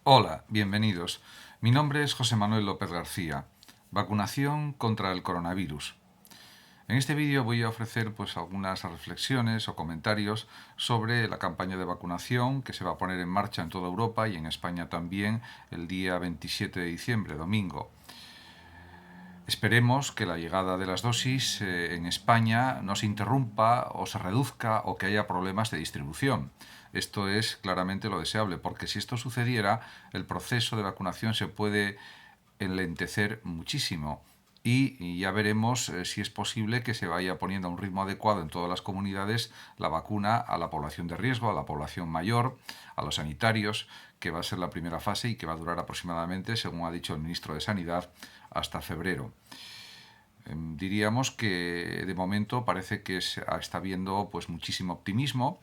Hola, bienvenidos. Mi nombre es José Manuel López García. Vacunación contra el coronavirus. En este vídeo voy a ofrecer algunas reflexiones o comentarios sobre la campaña de vacunación que se va a poner en marcha en toda Europa y en España también el día 27 de diciembre, domingo. Esperemos que la llegada de las dosis en España no se interrumpa o se reduzca o que haya problemas de distribución. Esto es claramente lo deseable, porque si esto sucediera, el proceso de vacunación se puede enlentecer muchísimo y ya veremos si es posible que se vaya poniendo a un ritmo adecuado en todas las comunidades la vacuna a la población de riesgo, a la población mayor, a los sanitarios, que va a ser la primera fase y que va a durar aproximadamente, según ha dicho el ministro de Sanidad, hasta febrero. Diríamos que de momento parece que está habiendo muchísimo optimismo,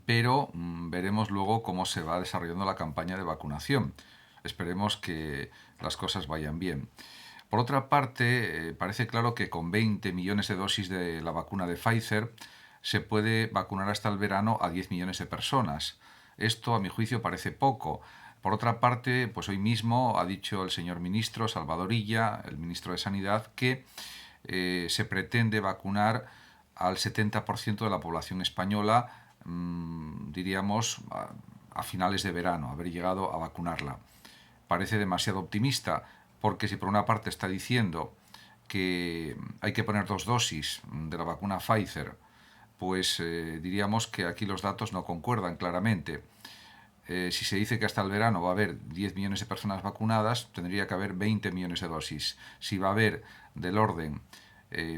pero veremos luego cómo se va desarrollando la campaña de vacunación. Esperemos que las cosas vayan bien. Por otra parte, parece claro que con 20 millones de dosis de la vacuna de Pfizer se puede vacunar hasta el verano a 10 millones de personas. Esto, a mi juicio, parece poco. Por otra parte, pues hoy mismo ha dicho el señor ministro Salvador Illa, el ministro de Sanidad, que se pretende vacunar al 70% de la población española, diríamos, a finales de verano, haber llegado a vacunarla. Parece demasiado optimista, porque si por una parte está diciendo que hay que poner 2 dosis de la vacuna Pfizer, pues diríamos que aquí los datos no concuerdan claramente. Si se dice que hasta el verano va a haber 10 millones de personas vacunadas, tendría que haber 20 millones de dosis. Si va a haber del orden,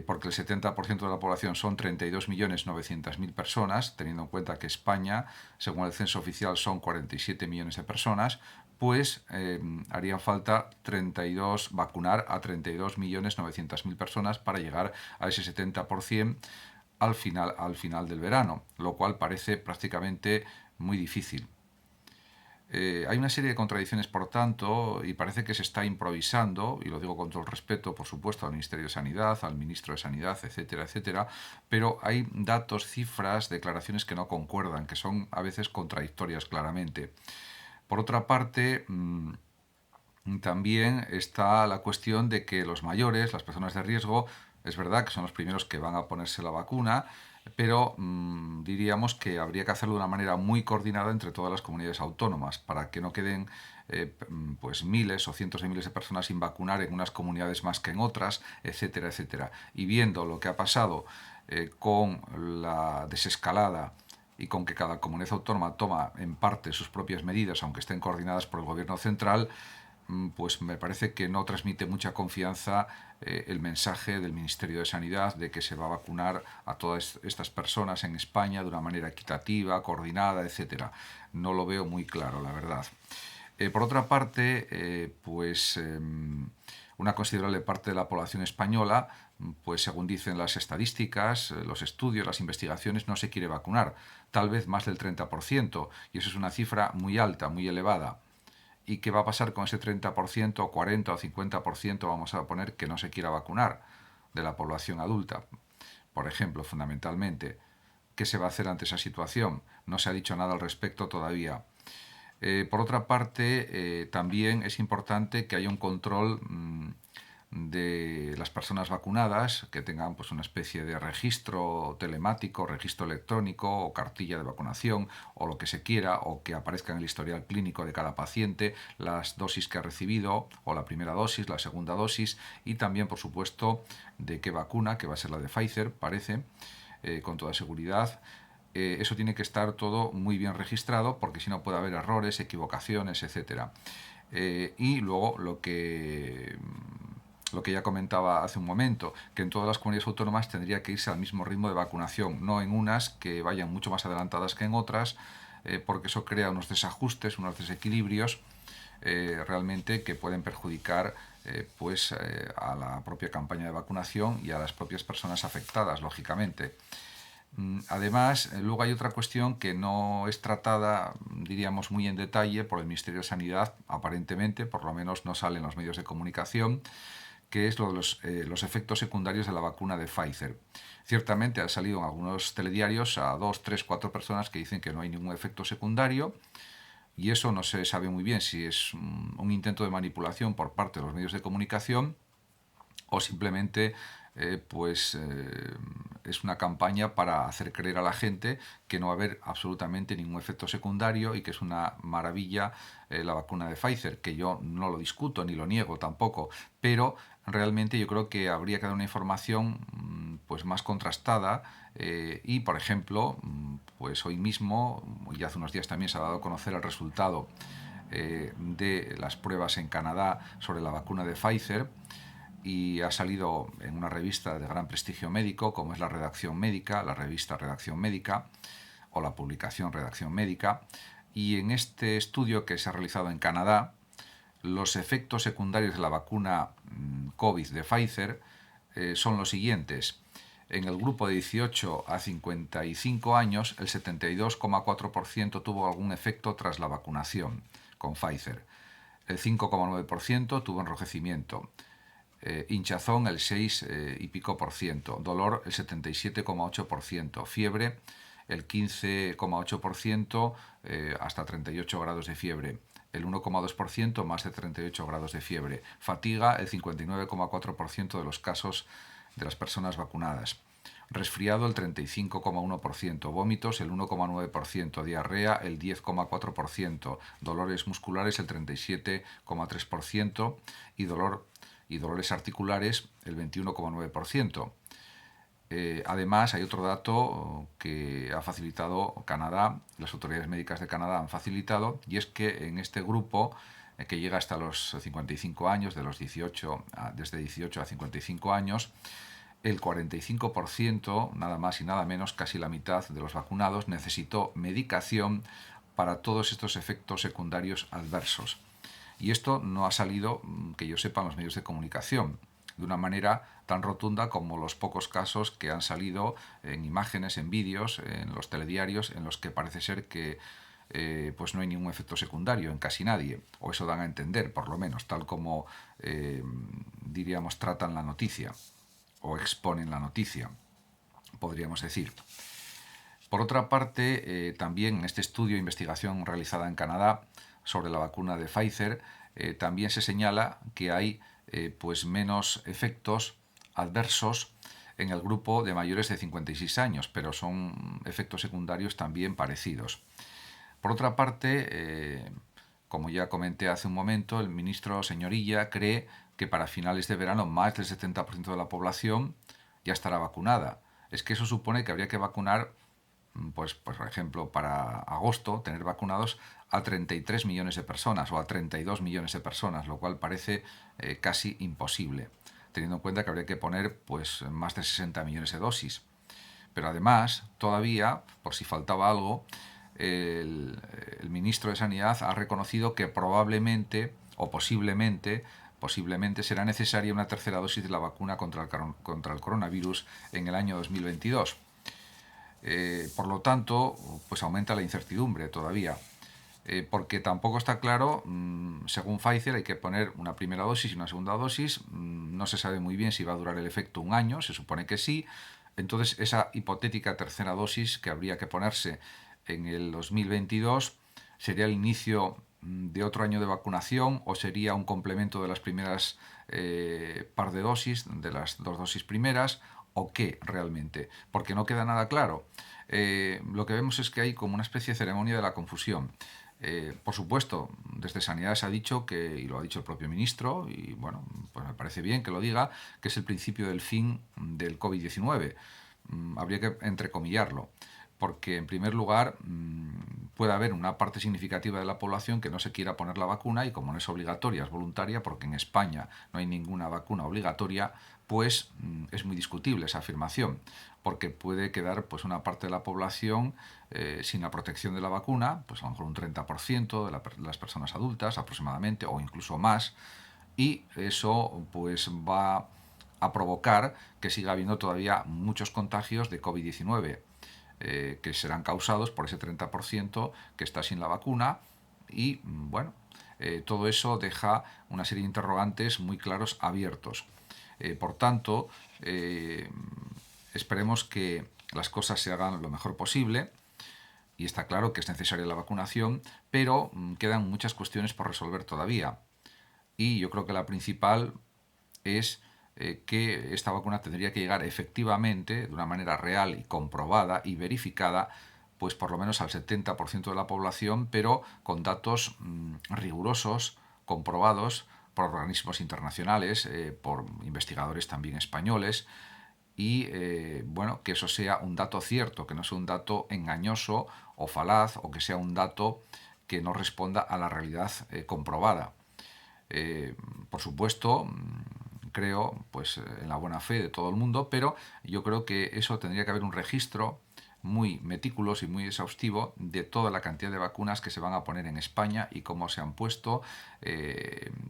porque el 70% de la población son 32.900.000 personas, teniendo en cuenta que España, según el censo oficial, son 47 millones de personas, pues harían falta vacunar a 32.900.000 personas para llegar a ese 70% al final del verano, lo cual parece prácticamente muy difícil. Hay una serie de contradicciones, por tanto, y parece que se está improvisando, y lo digo con todo el respeto, por supuesto, al Ministerio de Sanidad, al Ministro de Sanidad, etcétera, etcétera, pero hay datos, cifras, declaraciones que no concuerdan, que son a veces contradictorias claramente. Por otra parte, también está la cuestión de que los mayores, las personas de riesgo, es verdad que son los primeros que van a ponerse la vacuna, pero diríamos que habría que hacerlo de una manera muy coordinada entre todas las comunidades autónomas para que no queden pues miles o cientos de miles de personas sin vacunar en unas comunidades más que en otras, etcétera, etcétera. Y viendo lo que ha pasado con la desescalada y con que cada comunidad autónoma toma en parte sus propias medidas, aunque estén coordinadas por el gobierno central, pues me parece que no transmite mucha confianza el mensaje del Ministerio de Sanidad de que se va a vacunar a todas estas personas en España de una manera equitativa, coordinada, etcétera. No lo veo muy claro, la verdad. Por otra parte, una considerable parte de la población española, pues según dicen las estadísticas, los estudios, las investigaciones, no se quiere vacunar, tal vez más del 30%, y eso es una cifra muy alta, muy elevada. ¿Y qué va a pasar con ese 30%, o 40 o 50%, vamos a poner, que no se quiera vacunar de la población adulta? Por ejemplo, fundamentalmente, ¿qué se va a hacer ante esa situación? No se ha dicho nada al respecto todavía. Por otra parte, también es importante que haya un control de las personas vacunadas, que tengan pues una especie de registro telemático, registro electrónico o cartilla de vacunación o lo que se quiera, o que aparezca en el historial clínico de cada paciente las dosis que ha recibido, o la primera dosis, la segunda dosis, y también por supuesto de qué vacuna, que va a ser la de Pfizer, parece, con toda seguridad. Eso tiene que estar todo muy bien registrado, porque si no puede haber errores, equivocaciones, etcétera. Y luego lo que ya comentaba hace un momento, que en todas las comunidades autónomas tendría que irse al mismo ritmo de vacunación, no en unas que vayan mucho más adelantadas que en otras, porque eso crea unos desajustes, unos desequilibrios realmente que pueden perjudicar a la propia campaña de vacunación y a las propias personas afectadas, lógicamente. Además, luego hay otra cuestión que no es tratada, diríamos, muy en detalle por el Ministerio de Sanidad, aparentemente, por lo menos no sale en los medios de comunicación, que es lo de los efectos secundarios de la vacuna de Pfizer. Ciertamente han salido en algunos telediarios a 2, 3, 4 personas que dicen que no hay ningún efecto secundario, y eso no se sabe muy bien si es un intento de manipulación por parte de los medios de comunicación o simplemente es una campaña para hacer creer a la gente que no va a haber absolutamente ningún efecto secundario y que es una maravilla la vacuna de Pfizer, que yo no lo discuto ni lo niego tampoco, pero realmente yo creo que habría que dar una información pues más contrastada y, por ejemplo, pues hoy mismo y hace unos días también se ha dado a conocer el resultado de las pruebas en Canadá sobre la vacuna de Pfizer, y ha salido en una revista de gran prestigio médico como es la Redacción Médica, la revista Redacción Médica o la publicación Redacción Médica, y en este estudio que se ha realizado en Canadá, los efectos secundarios de la vacuna COVID de Pfizer son los siguientes. En el grupo de 18 a 55 años, el 72,4% tuvo algún efecto tras la vacunación con Pfizer. El 5,9% tuvo enrojecimiento, hinchazón el 6 y pico por ciento, dolor el 77,8%, fiebre el 15,8% hasta 38 grados de fiebre, el 1,2% más de 38 grados de fiebre, fatiga el 59,4% de los casos de las personas vacunadas, resfriado el 35,1%, vómitos el 1,9%, diarrea el 10,4%, dolores musculares el 37,3% y dolores articulares el 21,9%. Además, hay otro dato que ha facilitado Canadá, las autoridades médicas de Canadá han facilitado, y es que en este grupo que llega hasta los 55 años, desde 18 a 55 años, el 45%, nada más y nada menos, casi la mitad de los vacunados, necesitó medicación para todos estos efectos secundarios adversos. Y esto no ha salido, que yo sepa, en los medios de comunicación de una manera tan rotunda como los pocos casos que han salido en imágenes, en vídeos, en los telediarios, en los que parece ser que pues no hay ningún efecto secundario en casi nadie, o eso dan a entender, por lo menos, tal como diríamos tratan la noticia o exponen la noticia, podríamos decir. Por otra parte, también en este estudio de investigación realizada en Canadá sobre la vacuna de Pfizer, también se señala que hay pues menos efectos adversos en el grupo de mayores de 56 años, pero son efectos secundarios también parecidos. Por otra parte, como ya comenté hace un momento, el ministro Señorilla cree que para finales de verano más del 70% de la población ya estará vacunada. Es que eso supone que habría que vacunar, pues por ejemplo, para agosto, tener vacunados a 33 millones de personas o a 32 millones de personas, lo cual parece casi imposible, teniendo en cuenta que habría que poner pues más de 60 millones de dosis. Pero además, todavía, por si faltaba algo, el ministro de Sanidad ha reconocido que probablemente o posiblemente será necesaria una tercera dosis de la vacuna contra el coronavirus en el año 2022. Por lo tanto, pues aumenta la incertidumbre todavía, porque tampoco está claro, según Pfizer hay que poner una primera dosis y una segunda dosis, no se sabe muy bien si va a durar el efecto un año, se supone que sí. Entonces esa hipotética tercera dosis que habría que ponerse en el 2022 sería el inicio de otro año de vacunación o sería un complemento de las primeras par de dosis, de las dos dosis primeras, o qué realmente, porque no queda nada claro. Lo que vemos es que hay como una especie de ceremonia de la confusión. Por supuesto, desde Sanidad se ha dicho que, y lo ha dicho el propio ministro, y bueno, pues me parece bien que lo diga, que es el principio del fin del COVID-19. Habría que entrecomillarlo, porque en primer lugar puede haber una parte significativa de la población que no se quiera poner la vacuna y como no es obligatoria, es voluntaria, porque en España no hay ninguna vacuna obligatoria, pues es muy discutible esa afirmación, porque puede quedar pues una parte de la población sin la protección de la vacuna, pues a lo mejor un 30% de las personas adultas aproximadamente, o incluso más, y eso pues va a provocar que siga habiendo todavía muchos contagios de COVID-19 que serán causados por ese 30% que está sin la vacuna y bueno, todo eso deja una serie de interrogantes muy claros abiertos. Por tanto, esperemos que las cosas se hagan lo mejor posible y está claro que es necesaria la vacunación, pero quedan muchas cuestiones por resolver todavía. Y yo creo que la principal es que esta vacuna tendría que llegar efectivamente, de una manera real y comprobada y verificada, pues por lo menos al 70% de la población, pero con datos rigurosos, comprobados por organismos internacionales, por investigadores también españoles, y bueno, que eso sea un dato cierto, que no sea un dato engañoso o falaz, o que sea un dato que no responda a la realidad comprobada. Eh, por supuesto, creo pues en la buena fe de todo el mundo, pero yo creo que eso tendría que haber un registro muy meticuloso y muy exhaustivo de toda la cantidad de vacunas que se van a poner en España y cómo se han puesto,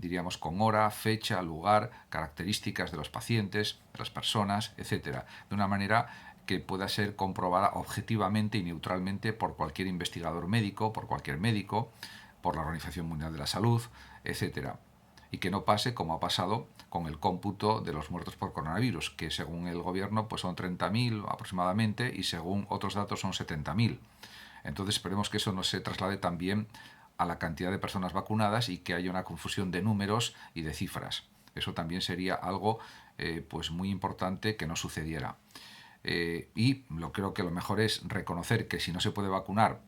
diríamos con hora, fecha, lugar, características de los pacientes, de las personas, etcétera, de una manera que pueda ser comprobada objetivamente y neutralmente por cualquier investigador médico, por cualquier médico, por la Organización Mundial de la Salud, etcétera, y que no pase como ha pasado con el cómputo de los muertos por coronavirus, que según el gobierno pues son 30.000 aproximadamente y según otros datos son 70.000. Entonces esperemos que eso no se traslade también a la cantidad de personas vacunadas y que haya una confusión de números y de cifras. Eso también sería algo pues muy importante que no sucediera. Y creo que lo mejor es reconocer que si no se puede vacunar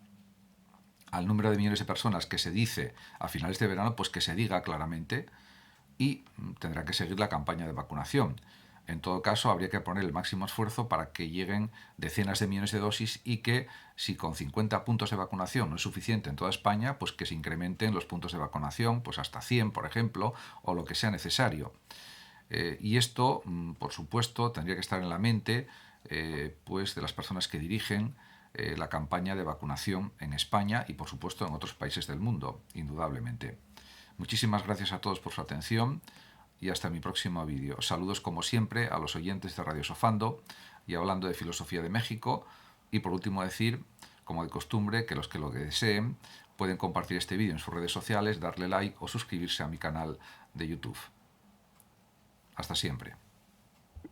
al número de millones de personas que se dice a finales de verano, pues que se diga claramente, y tendrá que seguir la campaña de vacunación. En todo caso, habría que poner el máximo esfuerzo para que lleguen decenas de millones de dosis y que, si con 50 puntos de vacunación no es suficiente en toda España, pues que se incrementen los puntos de vacunación, pues hasta 100, por ejemplo, o lo que sea necesario. Y esto, por supuesto, tendría que estar en la mente pues de las personas que dirigen la campaña de vacunación en España y, por supuesto, en otros países del mundo, indudablemente. Muchísimas gracias a todos por su atención y hasta mi próximo vídeo. Saludos como siempre a los oyentes de Radio Sofando y hablando de filosofía de México. Y por último decir, como de costumbre, que los que lo deseen pueden compartir este vídeo en sus redes sociales, darle like o suscribirse a mi canal de YouTube. Hasta siempre.